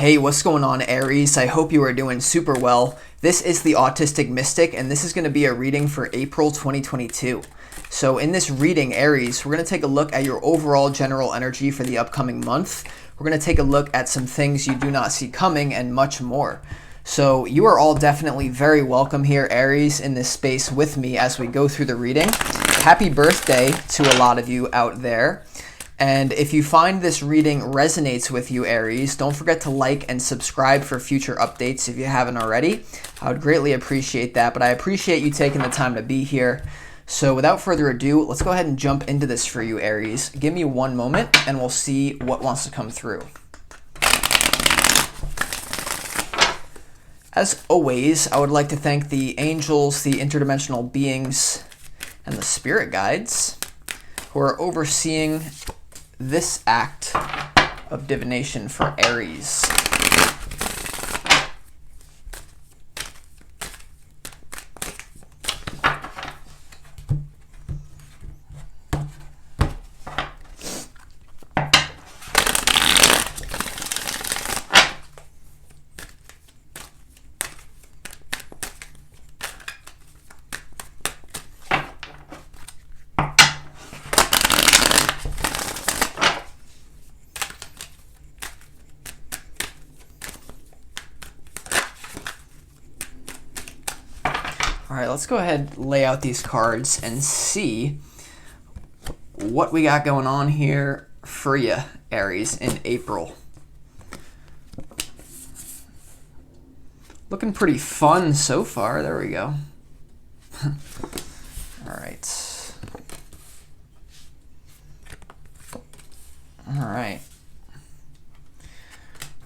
Hey, what's going on, Aries? I hope you are doing super well. This is the Autistic Mystic, and this is going to be a reading for April 2022. So in this reading, Aries, we're going to take a look at your overall general energy for the upcoming month. We're going to take a look at some things you do not see coming and much more. So you are all definitely very welcome here, Aries, in this space with me as we go through the reading. Happy birthday to a lot of you out there. And if you find this reading resonates with you, Aries, don't forget to like and subscribe for future updates if you haven't already. I would greatly appreciate that, but I appreciate you taking the time to be here. So without further ado, let's go ahead and jump into this for you, Aries. Give me one moment and we'll see what wants to come through. As always, I would like to thank the angels, the interdimensional beings, and the spirit guides who are overseeing this act of divination for Aries. All right, let's go ahead, lay out these cards and see what we got going on here for you, Aries, in April. Looking pretty fun so far. There we go. All right. All right.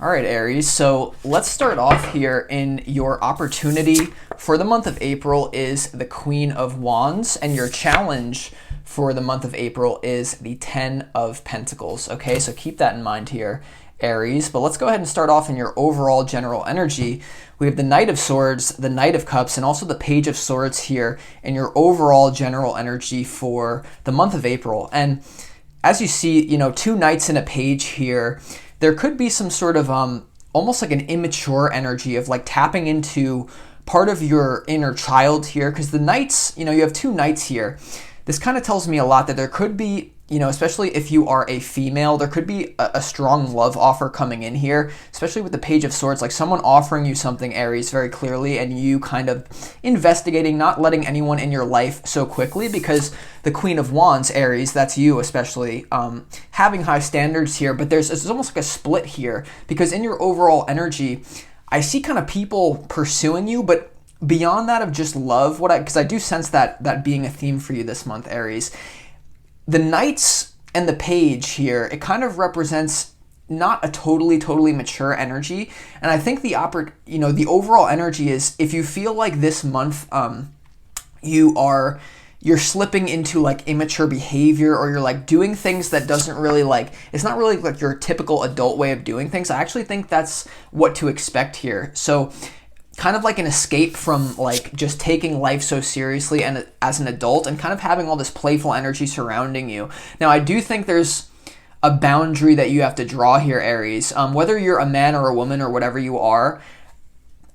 All right, Aries, so let's start off here. In your opportunity for the month of April is the Queen of Wands, and your challenge for the month of April is the Ten of Pentacles. Okay, so keep that in mind here, Aries. But let's go ahead and start off in your overall general energy. We have the Knight of Swords, the Knight of Cups, and also the Page of Swords here in your overall general energy for the month of April. And as you see, two knights and a page here. There could be some sort of almost like an immature energy of like tapping into part of your inner child here, because the knights, you have two knights here. This kind of tells me a lot that there could be, especially if you are a female, there could be a strong love offer coming in here, especially with the Page of Swords, like someone offering you something, Aries, very clearly, and you kind of investigating, not letting anyone in your life so quickly, because the Queen of Wands, Aries, that's you especially, having high standards here, but there's almost like a split here, because in your overall energy, I see kind of people pursuing you, but beyond that of just love, because I do sense that being a theme for you this month, Aries. The Knights and the Page here, it kind of represents not a totally mature energy, and I think the overall energy is, if you feel like this month you're slipping into like immature behavior, or you're like doing things that doesn't really it's not really like your typical adult way of doing things. I actually think that's what to expect here. So kind of like an escape from like just taking life so seriously and as an adult, and kind of having all this playful energy surrounding you. Now, I do think there's a boundary that you have to draw here, Aries. Whether you're a man or a woman or whatever you are,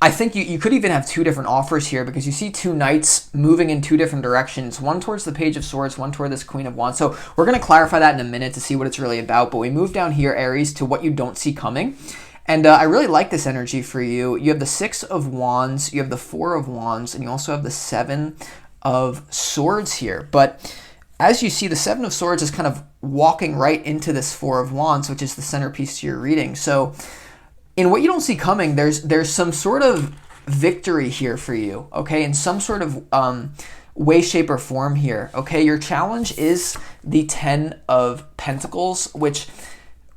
I think you could even have two different offers here, because you see two knights moving in two different directions, one towards the Page of Swords, one toward this Queen of Wands. So we're going to clarify that in a minute to see what it's really about, but we move down here, Aries, to what you don't see coming. And I really like this energy for you. You have the Six of Wands, you have the Four of Wands, and you also have the Seven of Swords here. But as you see, the Seven of Swords is kind of walking right into this Four of Wands, which is the centerpiece to your reading. So in what you don't see coming, there's some sort of victory here for you, okay, in some sort of way, shape, or form here, okay? Your challenge is the Ten of Pentacles, which,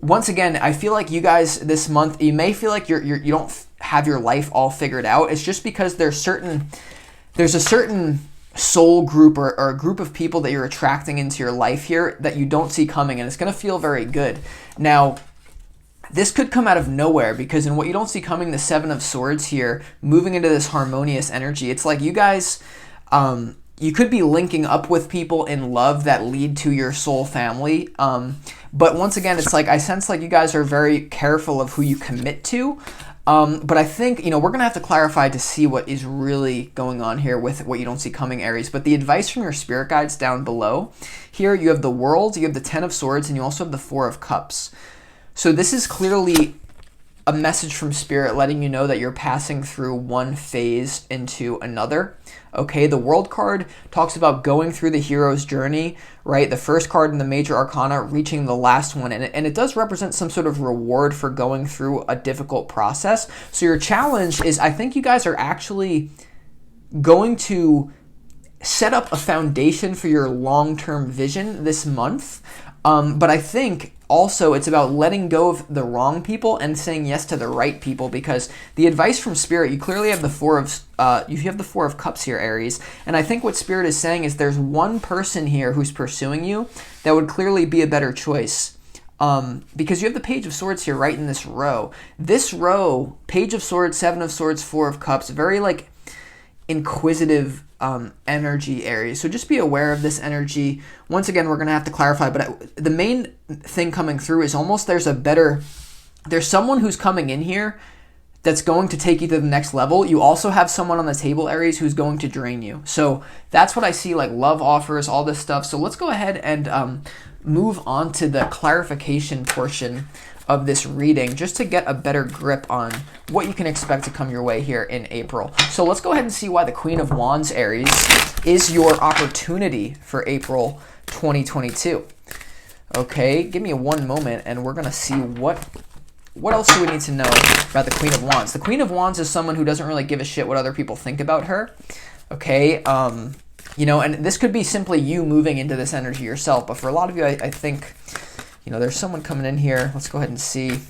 once again, I feel like you guys this month, you may feel like you don't have your life all figured out. It's just because there's a certain soul group or a group of people that you're attracting into your life here that you don't see coming, and it's going to feel very good. Now, this could come out of nowhere, because in what you don't see coming, the Seven of Swords here, moving into this harmonious energy, it's like you guys, you could be linking up with people in love that lead to your soul family. But once again, it's like I sense like you guys are very careful of who you commit to. But I think, we're going to have to clarify to see what is really going on here with what you don't see coming, Aries. But the advice from your spirit guides down below, here you have the World, you have the Ten of Swords, and you also have the Four of Cups. So this is clearly a message from Spirit letting you know that you're passing through one phase into another. Okay, the World card talks about going through the hero's journey, right? The first card in the major arcana, reaching the last one. And it does represent some sort of reward for going through a difficult process. So your challenge is, I think you guys are actually going to set up a foundation for your long-term vision this month. But I think also it's about letting go of the wrong people and saying yes to the right people, because the advice from Spirit, you clearly have the Four of Cups here, Aries. And I think what Spirit is saying is there's one person here who's pursuing you that would clearly be a better choice. Because you have the Page of Swords here right in this row. This row, Page of Swords, Seven of Swords, Four of Cups, very like inquisitive energy, Aries. So just be aware of this energy. Once again, we're going to have to clarify, but the main thing coming through is almost there's someone who's coming in here that's going to take you to the next level. You also have someone on the table, Aries, who's going to drain you. So that's what I see, like love offers, all this stuff. So let's go ahead and move on to the clarification portion of this reading, just to get a better grip on what you can expect to come your way here in April. So let's go ahead and see why the Queen of Wands, Aries, is your opportunity for April 2022. Okay, give me one moment and we're going to see what else do we need to know about the Queen of Wands. The Queen of Wands is someone who doesn't really give a shit what other people think about her. Okay, and this could be simply you moving into this energy yourself, but for a lot of you, I think there's someone coming in here. Let's go ahead and see.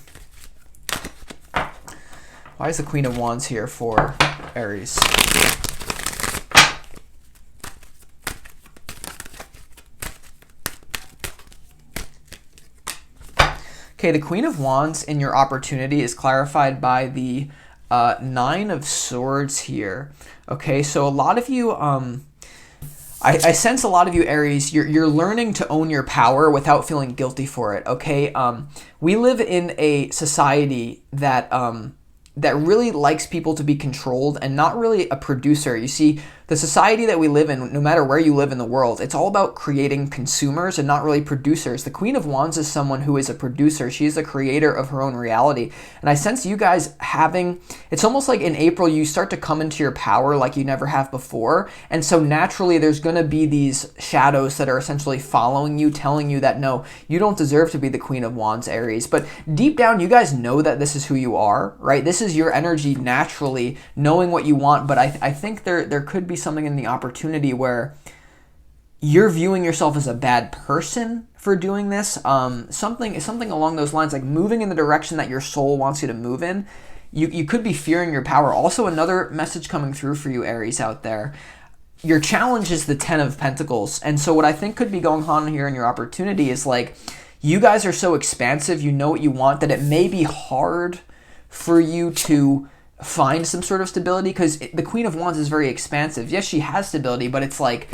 Why is the Queen of Wands here for Aries? Okay, the Queen of Wands in your opportunity is clarified by the Nine of Swords here. Okay, so a lot of you... I sense a lot of you, Aries, you're learning to own your power without feeling guilty for it, okay? We live in a society that really likes people to be controlled and not really a producer. You see, the society that we live in, no matter where you live in the world, it's all about creating consumers and not really producers. The Queen of Wands is someone who is a producer. She's the creator of her own reality. And I sense you guys it's almost like in April, you start to come into your power like you never have before. And so naturally, there's going to be these shadows that are essentially following you, telling you that, no, you don't deserve to be the Queen of Wands, Aries. But deep down, you guys know that this is who you are, right? This is your energy naturally, knowing what you want. But I think there could be something in the opportunity where you're viewing yourself as a bad person for doing this. Something along those lines, like moving in the direction that your soul wants you to move in. You could be fearing your power. Also, another message coming through for you, Aries, out there. Your challenge is the Ten of Pentacles. And so what I think could be going on here in your opportunity is like, you guys are so expansive, you know what you want, that it may be hard for you to find some sort of stability, because the Queen of Wands is very expansive. Yes, she has stability, but it's like,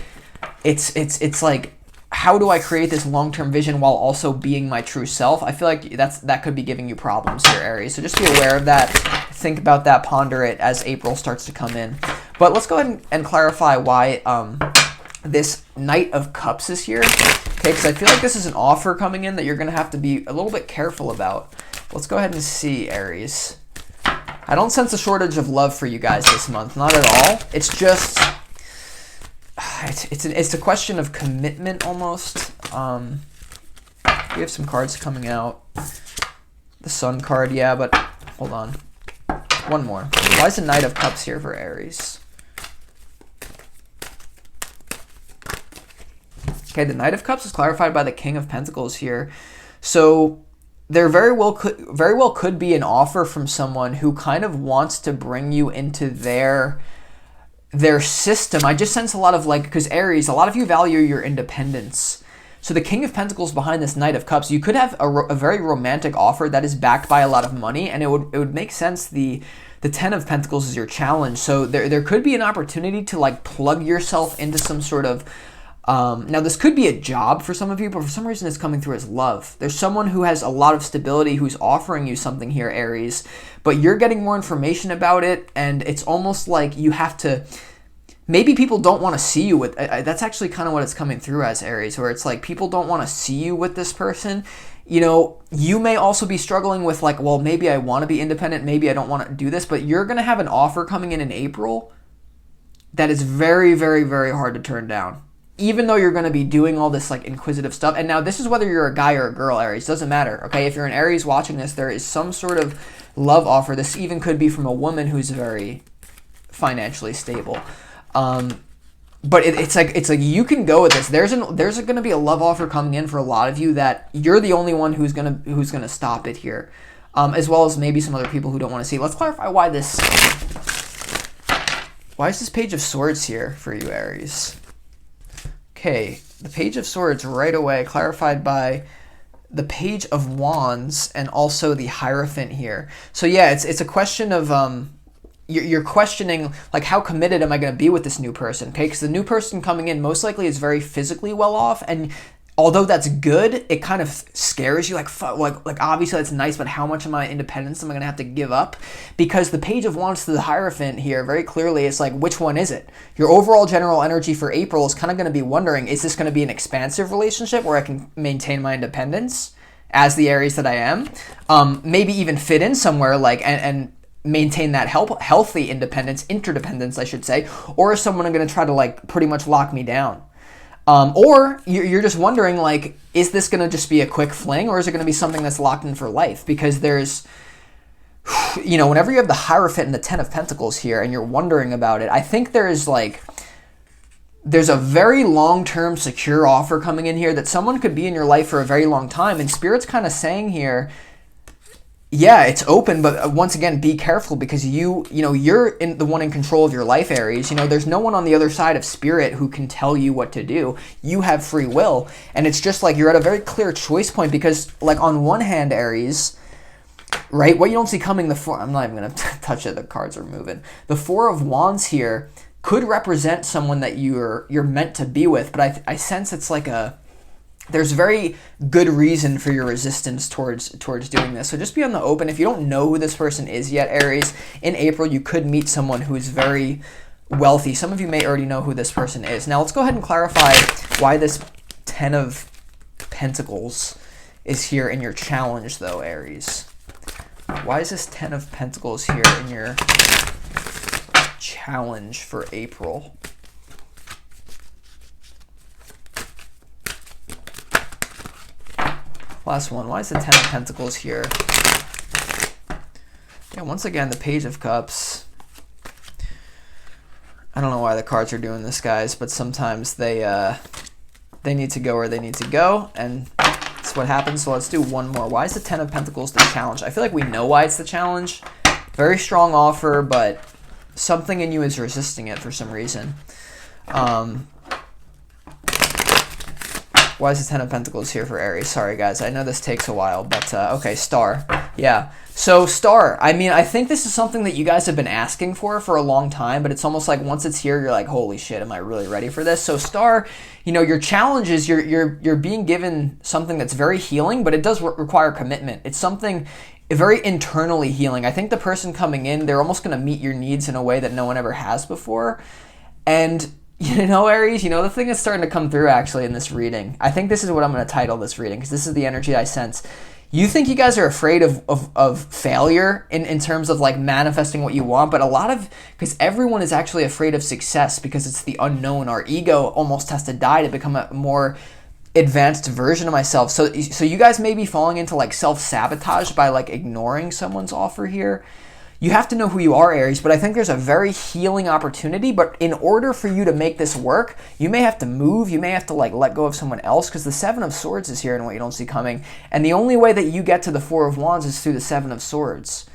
it's like, how do I create this long-term vision while also being my true self? I feel like that could be giving you problems here, Aries. So just be aware of that. Think about that, ponder it as April starts to come in. But let's go ahead and clarify why this Knight of Cups is here. Okay, because I feel like this is an offer coming in that you're going to have to be a little bit careful about. Let's go ahead and see, Aries. I don't sense a shortage of love for you guys this month, not at all. It's just, it's a question of commitment almost. We have some cards coming out. The Sun card, yeah, but hold on. One more. Why is the Knight of Cups here for Aries? Okay, the Knight of Cups is clarified by the King of Pentacles here. So there very well could be an offer from someone who kind of wants to bring you into their system. I just sense a lot of because Aries, a lot of you value your independence. So the King of Pentacles behind this Knight of Cups, you could have a very romantic offer that is backed by a lot of money, and it would make sense the Ten of Pentacles is your challenge. So there could be an opportunity to plug yourself into some sort of Now, this could be a job for some of you, but for some reason it's coming through as love. There's someone who has a lot of stability who's offering you something here, Aries, but you're getting more information about it, and it's almost like you have to... Maybe people don't want to see you with... That's actually kind of what it's coming through as, Aries, where it's like people don't want to see you with this person. You know, you may also be struggling with like, well, maybe I want to be independent, maybe I don't want to do this, but you're going to have an offer coming in April that is very, very, very hard to turn down. Even though you're going to be doing all this like inquisitive stuff. And now this is whether you're a guy or a girl, Aries. Doesn't matter, okay? If you're an Aries watching this, there is some sort of love offer. This even could be from a woman who's very financially stable. But it's like you can go with this. There's going to be a love offer coming in for a lot of you that you're the only one who's gonna stop it here, as well as maybe some other people who don't want to see. Let's clarify why is this Page of Swords here for you, Aries? Okay, the Page of Swords right away clarified by the Page of Wands and also the Hierophant here. So yeah, it's a question of you're questioning like how committed am I going to be with this new person? Okay, because the new person coming in most likely is very physically well off, and although that's good, it kind of scares you. Like obviously that's nice, but how much of my independence am I going to have to give up? Because the Page of Wands to the Hierophant here, very clearly, it's like, which one is it? Your overall general energy for April is kind of going to be wondering, is this going to be an expansive relationship where I can maintain my independence as the Aries that I am? Maybe even fit in somewhere like and maintain that healthy independence, interdependence, I should say, or is someone going to try to like pretty much lock me down? Or you're just wondering, like, is this going to just be a quick fling, or is it going to be something that's locked in for life? Because there's, you know, whenever you have the Hierophant and the Ten of Pentacles here and you're wondering about it, I think there's a very long-term secure offer coming in here that someone could be in your life for a very long time. And Spirit's kind of saying here, yeah, it's open, but once again, be careful because you're the one in control of your life, Aries. You know, there's no one on the other side of Spirit who can tell you what to do. You have free will, and it's just like you're at a very clear choice point because, like, on one hand, Aries, right, what you don't see coming, I'm not even going to touch it, the cards are moving. The Four of Wands here could represent someone that you're meant to be with, but I sense it's like there's very good reason for your resistance towards doing this. So just be on the open. If you don't know who this person is yet, Aries, in April you could meet someone who's very wealthy. Some of you may already know who this person is. Now let's go ahead and clarify why this Ten of Pentacles is here in your challenge though, Aries. Why is this Ten of Pentacles here in your challenge for April? Last one. Why is the Ten of Pentacles here? Yeah, once again, the Page of Cups. I don't know why the cards are doing this, guys, but sometimes they need to go where they need to go, and that's what happens. So let's do one more. Why is the Ten of Pentacles the challenge? I feel like we know why it's the challenge. Very strong offer, but something in you is resisting it for some reason. Why is the Ten of Pentacles here for Aries? Sorry, guys. I know this takes a while, but okay, Star. Yeah. So, Star. I mean, I think this is something that you guys have been asking for a long time, but it's almost like once it's here, you're like, holy shit, am I really ready for this? So, Star, you know, your challenge is you're being given something that's very healing, but it does require commitment. It's something very internally healing. I think the person coming in, they're almost going to meet your needs in a way that no one ever has before. And you know, Aries, you know, the thing that's starting to come through actually in this reading, I think this is what I'm going to title this reading because this is the energy I sense. You think you guys are afraid of failure in terms of like manifesting what you want, but because everyone is actually afraid of success because it's the unknown. Our ego almost has to die to become a more advanced version of myself. So you guys may be falling into like self-sabotage by like ignoring someone's offer here. You have to know who you are, Aries, but I think there's a very healing opportunity. But in order for you to make this work, you may have to move. You may have to like let go of someone else because the Seven of Swords is here and what you don't see coming. And the only way that you get to the Four of Wands is through the Seven of Swords.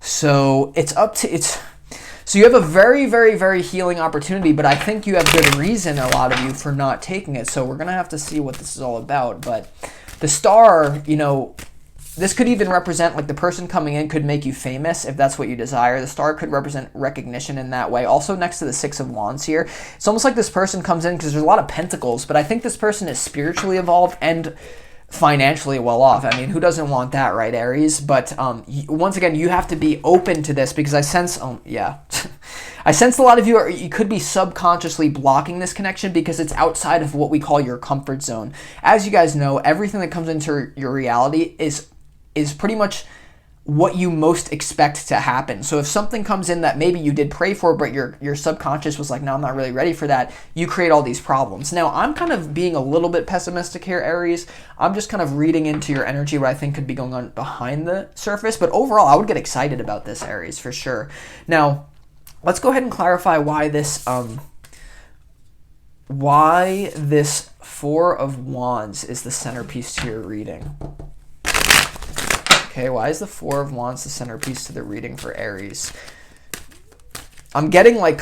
So so you have a very, very, very healing opportunity, but I think you have good reason, a lot of you, for not taking it. So we're going to have to see what this is all about. But the Star, you know, this could even represent like the person coming in could make you famous if that's what you desire. The star could represent recognition in that way. Also next to the Six of Wands here, it's almost like this person comes in because there's a lot of pentacles, but I think this person is spiritually evolved and financially well off. I mean, who doesn't want that, right, Aries? But once again, you have to be open to this because I sense, I sense a lot of you could be subconsciously blocking this connection because it's outside of what we call your comfort zone. As you guys know, everything that comes into your reality is pretty much what you most expect to happen. So if something comes in that maybe you did pray for, but your subconscious was like, no, I'm not really ready for that, you create all these problems. Now, I'm kind of being a little bit pessimistic here, Aries. I'm just kind of reading into your energy what I think could be going on behind the surface. But overall, I would get excited about this, Aries, for sure. Now, let's go ahead and clarify why this Four of Wands is the centerpiece to your reading. Okay, why is the Four of Wands the centerpiece to the reading for Aries? I'm getting like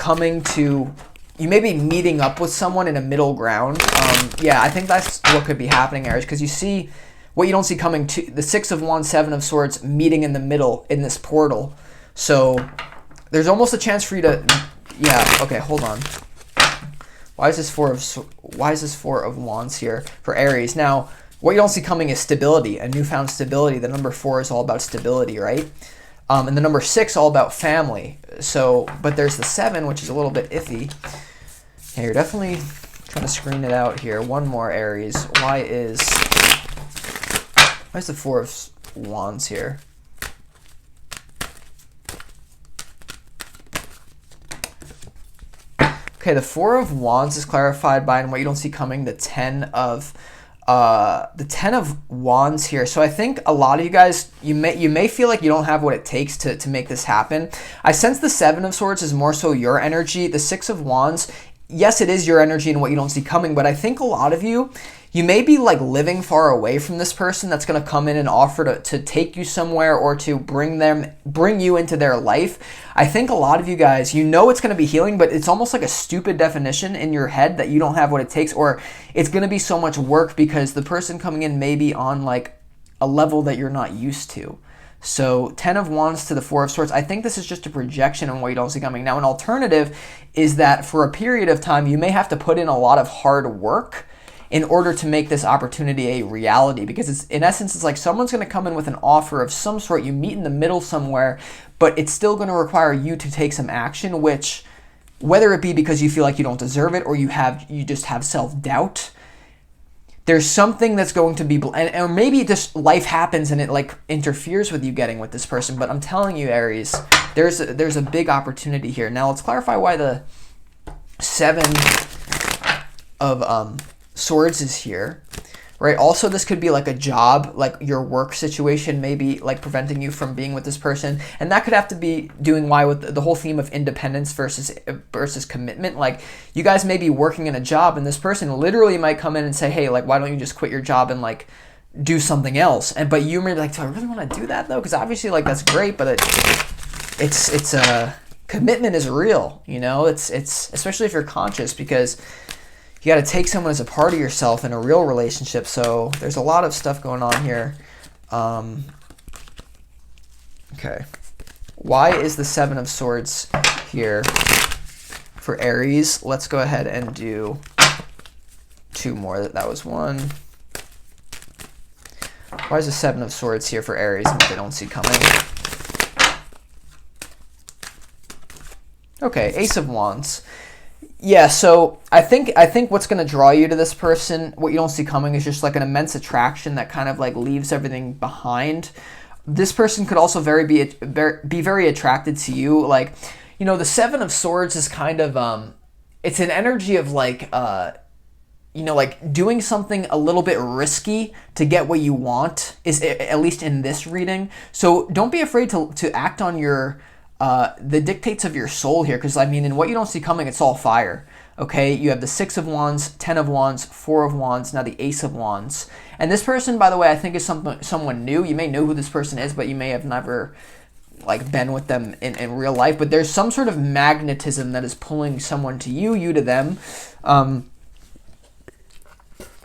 you may be meeting up with someone in a middle ground. Yeah, I think that's what could be happening, Aries, because you see what you don't see coming, to the Six of Wands, Seven of Swords meeting in the middle in this portal. So there's almost a chance for you to, yeah, okay, hold on. Why is this Four of Wands here for Aries? Now, what you don't see coming is stability, a newfound stability. The number 4 is all about stability, right? And the number 6 all about family. So, but there's the 7, which is a little bit iffy. Yeah, you're definitely trying to screen it out here. One more, Aries. Why is the Four of Wands here? Okay, the Four of Wands is clarified by, and what you don't see coming, the Ten of Wands here. So I think a lot of you guys, you may feel like you don't have what it takes to make this happen. I sense the Seven of Swords is more so your energy. The Six of Wands, yes, it is your energy and what you don't see coming, but I think a lot of you may be like living far away from this person that's going to come in and offer to take you somewhere or to bring you into their life. I think a lot of you guys, it's going to be healing, but it's almost like a stupid definition in your head that you don't have what it takes, or it's going to be so much work because the person coming in may be on like a level that you're not used to. So 10 of Wands to the Four of Swords, I think this is just a projection on what you don't see coming. Now, an alternative is that for a period of time, you may have to put in a lot of hard work in order to make this opportunity a reality, because it's, in essence, it's like someone's going to come in with an offer of some sort. You meet in the middle somewhere, but it's still going to require you to take some action, which, whether it be because you feel like you don't deserve it or you just have self-doubt, there's something that's going to be, or maybe just life happens and it like interferes with you getting with this person. But I'm telling you, Aries, there's a big opportunity here. Now let's clarify why the Seven of Swords is here, right? Also, this could be like a job, like your work situation may be like preventing you from being with this person, and that could have to be doing why with the whole theme of independence versus commitment. Like, you guys may be working in a job and this person literally might come in and say, hey, like, why don't you just quit your job and like do something else? But you may be like, do I really want to do that though? Because obviously, like, that's great, but it's commitment is real, it's especially if you're conscious, because you got to take someone as a part of yourself in a real relationship. So there's a lot of stuff going on here. Okay. Why is the Seven of Swords here for Aries? Let's go ahead and do 2 more. That was 1. Why is the Seven of Swords here for Aries and what they don't see coming? Okay, Ace of Wands. Yeah, so I think what's going to draw you to this person, what you don't see coming, is just like an immense attraction that kind of like leaves everything behind. This person could also be very attracted to you. Like, the Seven of Swords is kind of it's an energy of like like doing something a little bit risky to get what you want, is at least in this reading. So don't be afraid to act on your the dictates of your soul here, because I mean, in what you don't see coming, it's all fire. Okay, you have the Six of Wands, 10 of Wands, 4 of Wands, now the Ace of Wands. And this person, by the way, I think is someone new. You may know who this person is, but you may have never like been with them in real life. But there's some sort of magnetism that is pulling someone to you to them.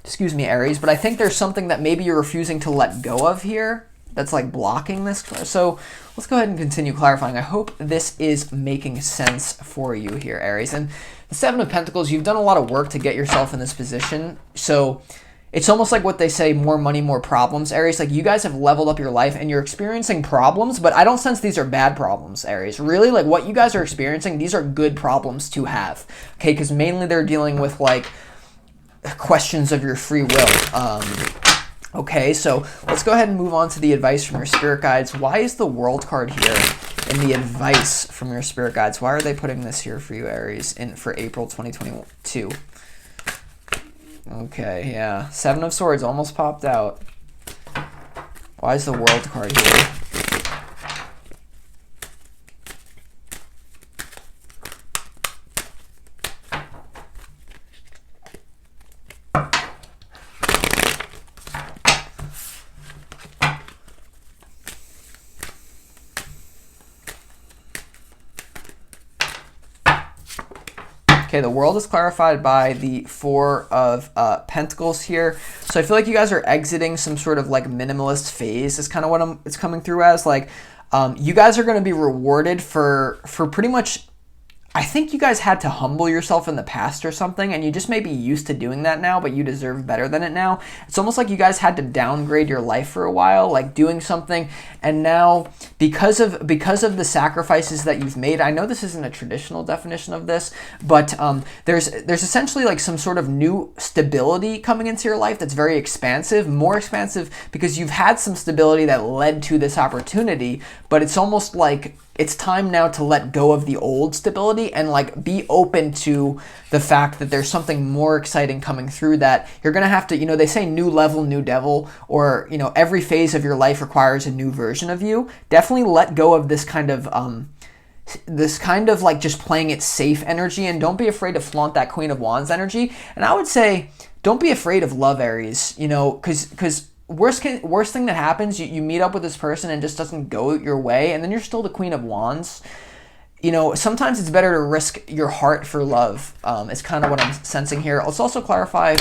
Excuse me, Aries, but I think there's something that maybe you're refusing to let go of here. that's like blocking this? So let's go ahead and continue clarifying. I hope this is making sense for you here, Aries. And the Seven of Pentacles, you've done a lot of work to get yourself in this position. So it's almost like what they say, more money, more problems, Aries. Like, you guys have leveled up your life and you're experiencing problems, but I don't sense these are bad problems, Aries. Really, like, what you guys are experiencing, these are good problems to have, okay? Because mainly they're dealing with, like, questions of your free will. Okay, so let's go ahead and move on to the advice from your spirit guides. Why is the World card here in the advice from your spirit guides? Why are they putting this here for you, Aries, for April 2022? Okay, yeah. Seven of Swords almost popped out. Why is the World card here? Okay, the World is clarified by the Four of Pentacles here. So I feel like you guys are exiting some sort of like minimalist phase is kind of what it's coming through as. Like, you guys are going to be rewarded for pretty much, I think you guys had to humble yourself in the past or something, and you just may be used to doing that now, but you deserve better than it now. It's almost like you guys had to downgrade your life for a while, like doing something, and now because of the sacrifices that you've made, I know this isn't a traditional definition of this, but there's essentially like some sort of new stability coming into your life that's very expansive, more expansive, because you've had some stability that led to this opportunity, but it's almost like it's time now to let go of the old stability and like be open to the fact that there's something more exciting coming through, that you're going to have to, you know, they say new level, new devil, or, you know, every phase of your life requires a new version of you. Definitely let go of this kind of like just playing it safe energy, and don't be afraid to flaunt that Queen of Wands energy. And I would say, don't be afraid of love, Aries, you know, because worst thing that happens, you meet up with this person and just doesn't go your way, and then you're still the Queen of Wands. You know, sometimes it's better to risk your heart for love. It's kind of what I'm sensing here. Let's also clarify,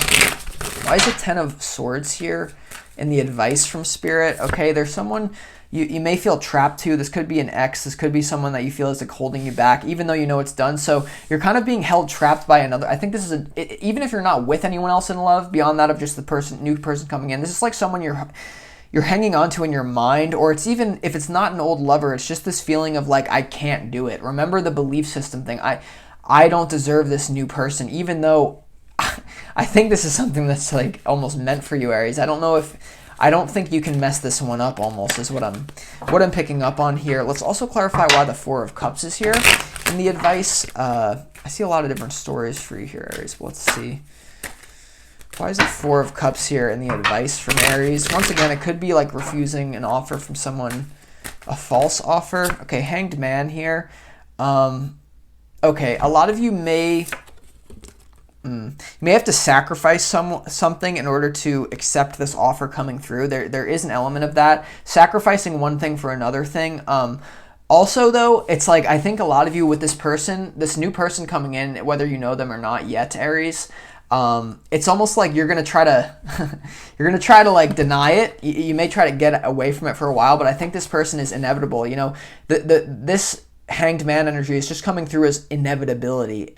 why is it 10 of Swords here in the advice from Spirit? Okay, there's someone you may feel trapped to. This could be an ex. This could be someone that you feel is like holding you back, even though you know it's done. So you're kind of being held trapped by another. I think this is even if you're not with anyone else in love, beyond that of just the new person coming in, this is like someone you're hanging on to in your mind, or it's even if it's not an old lover, it's just this feeling of like, I can't do it. Remember the belief system thing. I don't deserve this new person, even though I think this is something that's like almost meant for you, Aries. I don't think you can mess this one up, almost, is what I'm picking up on here. Let's also clarify why the Four of Cups is here in the advice. I see a lot of different stories for you here, Aries. Let's see. Why is the Four of Cups here in the advice from Aries? Once again, it could be like refusing an offer from someone, a false offer. Okay, Hanged Man here. Okay, a lot of you may have to sacrifice something in order to accept this offer coming through. There is an element of that. Sacrificing one thing for another thing. Also, though, it's like, I think a lot of you with this new person coming in, whether you know them or not yet, Aries, it's almost like you're gonna try to like deny it. You may try to get away from it for a while, but I think this person is inevitable. You know, this Hanged Man energy is just coming through as inevitability.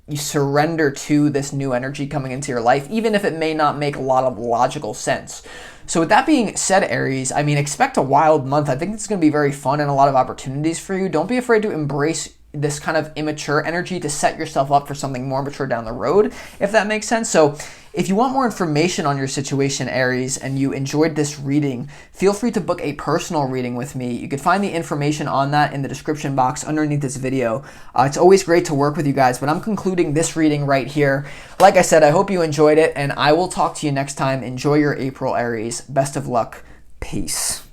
You surrender to this new energy coming into your life, even if it may not make a lot of logical sense. So with that being said, Aries, I mean, expect a wild month. I think it's going to be very fun and a lot of opportunities for you. Don't be afraid to embrace this kind of immature energy to set yourself up for something more mature down the road, if that makes sense. So if you want more information on your situation, Aries, and you enjoyed this reading, feel free to book a personal reading with me. You can find the information on that in the description box underneath this video. It's always great to work with you guys, but I'm concluding this reading right here. Like I said, I hope you enjoyed it, and I will talk to you next time. Enjoy your April, Aries. Best of luck. Peace.